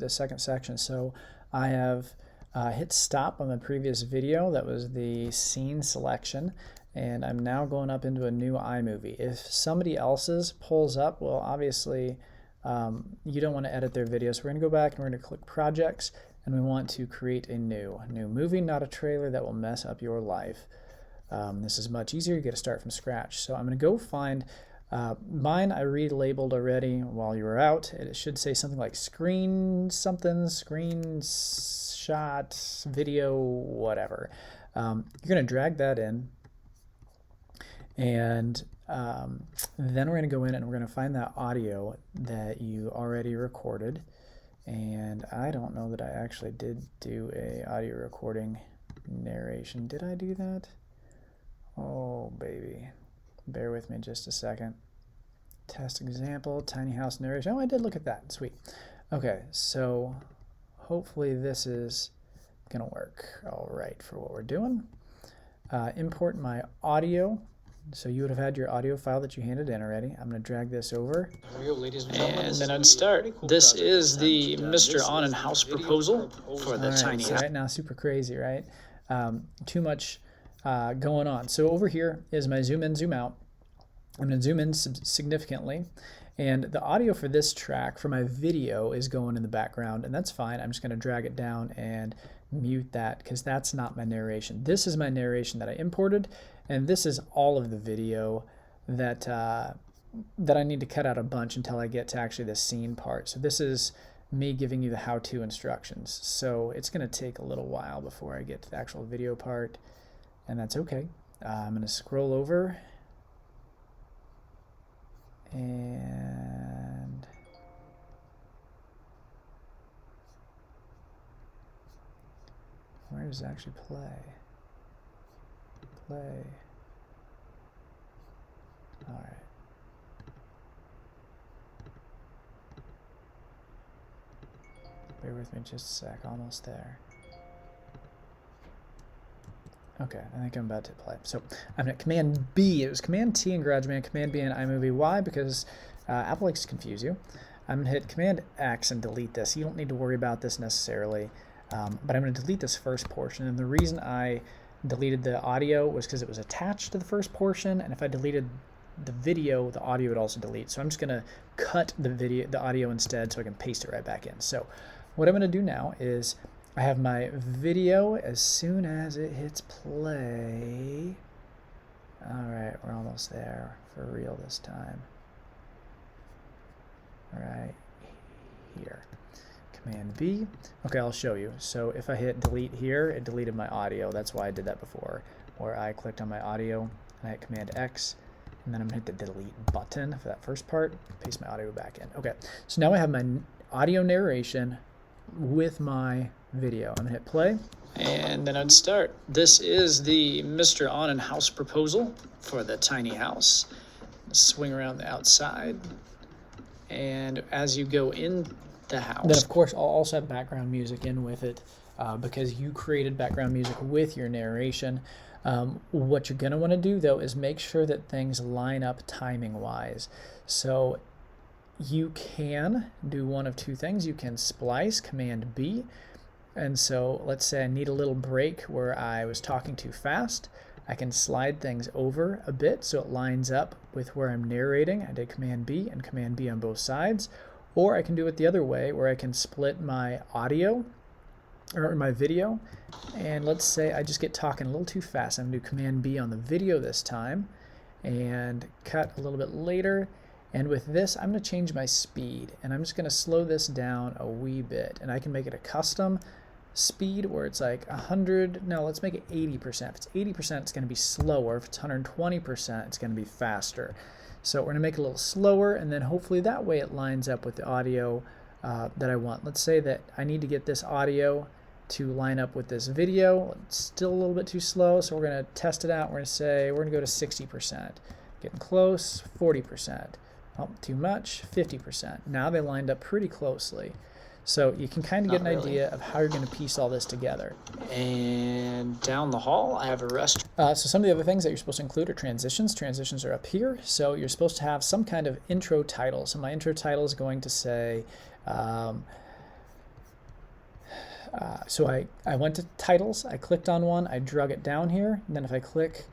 the second section. So I have hit stop on the previous video. That was the scene selection. And I'm now going up into a new iMovie. If somebody else's pulls up, well, obviously you don't want to edit their video. So we're going to go back and we're going to click Projects, and we want to create a new movie, not a trailer that will mess up your life. This is much easier. You get to start from scratch. So I'm going to go find mine. I relabeled already while you were out. It should say something like screen shot, video, whatever. You're going to drag that in. And then we're going to go in and we're going to find that audio that you already recorded. And I don't know that I actually did do a audio recording narration. Did I do that? Oh, baby. Bear with me just a second. Test example, tiny house narration. Oh, I did look at that. Sweet. Okay, so hopefully this is going to work all right for what we're doing. Import my audio. So you would have had your audio file that you handed in already. I'm going to drag this over. There we go, ladies and gentlemen. And then I'd start. This is the Mr. On and House proposal for the tiny house. Right now, super crazy, right? Too much going on. So over here is my zoom in, zoom out. I'm going to zoom in significantly. And the audio for this track for my video is going in the background, and that's fine. I'm just going to drag it down and mute that because that's not my narration. This is my narration that I imported, and this is all of the video that that I need to cut out a bunch until I get to actually the scene part. So this is me giving you the how-to instructions. So it's going to take a little while before I get to the actual video part, and that's okay. I'm going to scroll over, and where does it actually play? Play. All right. Bear with me just a sec, almost there. Okay, I think I'm about to play. So I'm at Command B. It was Command T in GarageBand, Command B in iMovie. Why? Because Apple likes to confuse you. I'm going to hit Command X and delete this. You don't need to worry about this necessarily, but I'm going to delete this first portion. And the reason I deleted the audio was because it was attached to the first portion, and if I deleted the video, the audio would also delete. So I'm just going to cut the audio instead so I can paste it right back in. So what I'm going to do now is I have my video. As soon as it hits play, all right, we're almost there for real this time. All right, here, Command B. Okay, I'll show you. So if I hit delete here, it deleted my audio. That's why I did that before, where I clicked on my audio and I hit Command X, and then I'm gonna hit the delete button for that first part, paste my audio back in. Okay, so now I have my audio narration with my video. I'm gonna hit play. And then I'd start. This is the Mr. On and House proposal for the tiny house. Swing around the outside. And as you go in the house. Then of course I'll also have background music in with it because you created background music with your narration. What you're gonna wanna do though is make sure that things line up timing wise. So you can do one of two things. You can splice, Command B. And so let's say I need a little break where I was talking too fast. I can slide things over a bit so it lines up with where I'm narrating. I did Command B and Command B on both sides. Or I can do it the other way where I can split my audio or my video. And let's say I just get talking a little too fast. I'm going to do Command B on the video this time and cut a little bit later. And with this, I'm going to change my speed, and I'm just going to slow this down a wee bit. And I can make it a custom speed where it's like 100. No, let's make it 80%. If it's 80%, it's going to be slower. If it's 120%, it's going to be faster. So we're going to make it a little slower, and then hopefully that way it lines up with the audio that I want. Let's say that I need to get this audio to line up with this video. It's still a little bit too slow, so we're going to test it out. We're going to say we're going to go to 60%. Getting close, 40%. Oh, too much, 50%. Now they lined up pretty closely. So you can kind of get an idea of how you're going to piece all this together. And down the hall, I have a rest. So some of the other things that you're supposed to include are transitions. Transitions are up here. So you're supposed to have some kind of intro title. So my intro title is going to say, So I went to titles, I clicked on one, I drug it down here, and then if I click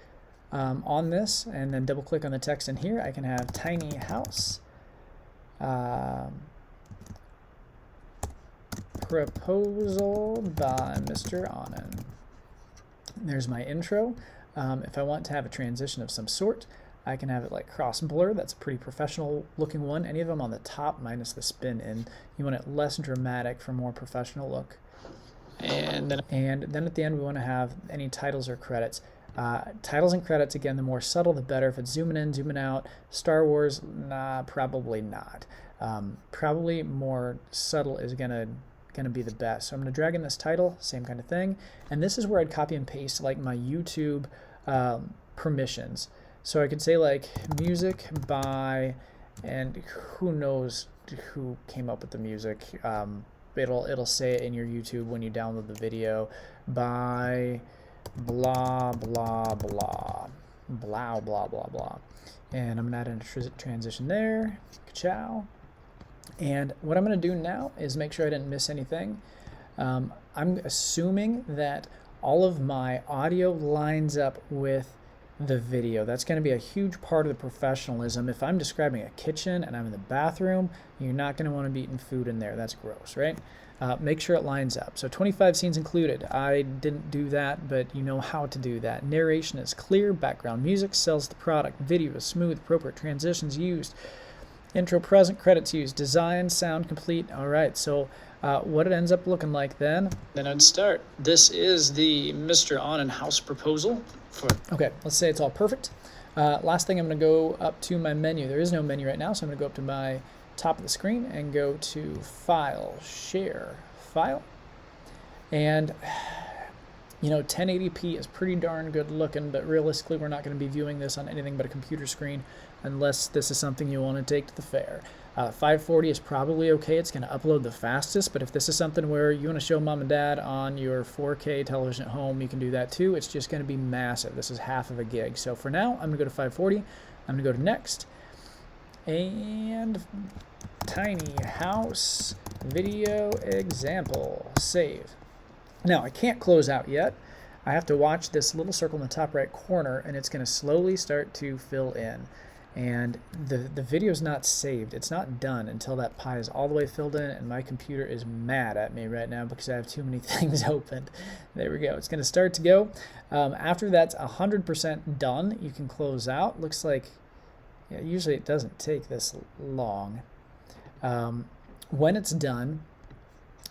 on this and then double click on the text in here, I can have tiny house proposal by Mr. Anand. There's my intro. If I want to have a transition of some sort, I can have it like cross blur. That's a pretty professional looking one. Any of them on the top minus the spin in. You want it less dramatic for more professional look. And then at the end we want to have any titles or credits. Titles and credits, again, the more subtle the better. If it's zooming in, zooming out, Star Wars, nah, probably not. Probably more subtle is gonna be the best. So I'm gonna drag in this title, same kind of thing. And this is where I'd copy and paste like my YouTube permissions. So I could say like music by, and who knows who came up with the music. It'll say it in your YouTube when you download the video, by blah blah blah blah blah blah blah. And I'm gonna add a transition there. Ciao. And what I'm gonna do now is make sure I didn't miss anything. I'm assuming that all of my audio lines up with the video. That's going to be a huge part of the professionalism. If I'm describing a kitchen and I'm in the bathroom, you're not going to want to be eating food in there. That's gross, right? Make sure it lines up. So 25 scenes included. I didn't do that, but you know how to do that. Narration is clear. Background music sells the product. Video is smooth. Appropriate transitions used. Intro present. Credits used. Design, sound complete. All right, so what it ends up looking like then I'd start. This is the Mr. Anand house proposal. Okay, let's say it's all perfect. Last thing, I'm going to go up to my menu. There is no menu right now, so I'm going to go up to my top of the screen and go to File, Share, File. And, you know, 1080p is pretty darn good looking, but realistically, we're not going to be viewing this on anything but a computer screen unless this is something you want to take to the fair. 540 is probably okay. It's going to upload the fastest, but if this is something where you want to show mom and dad on your 4K television at home, you can do that too. It's just going to be massive. This is half of a gig. So for now, I'm going to go to 540. I'm going to go to Next. And Tiny House Video Example. Save. Now, I can't close out yet. I have to watch this little circle in the top right corner, and it's going to slowly start to fill in. And the video is not saved. It's not done until that pie is all the way filled in, and my computer is mad at me right now because I have too many things opened. There we go. It's going to start to go. After that's 100% done, you can close out. Looks like, yeah, usually it doesn't take this long. When it's done,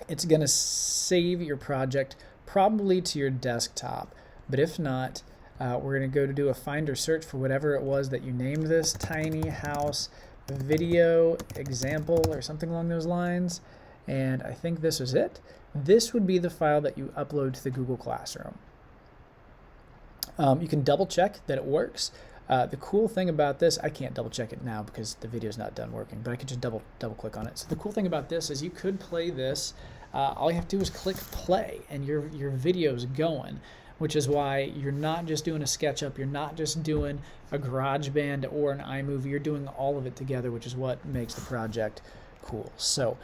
it's going to save your project probably to your desktop. But if not, we're going to go to do a find or search for whatever it was that you named this, Tiny House Video Example or something along those lines. And I think this was it. This would be the file that you upload to the Google Classroom. You can double check that it works. The cool thing about this, I can't double check it now because the video is not done working, but I could just double click on it. So the cool thing about this is you could play this. All you have to do is click play and your video's going, which is why you're not just doing a SketchUp, you're not just doing a GarageBand or an iMovie, you're doing all of it together, which is what makes the project cool. So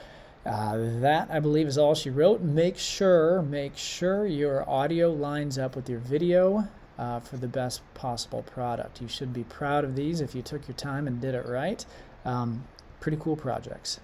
that, I believe, is all she wrote. Make sure your audio lines up with your video for the best possible product. You should be proud of these if you took your time and did it right. Pretty cool projects.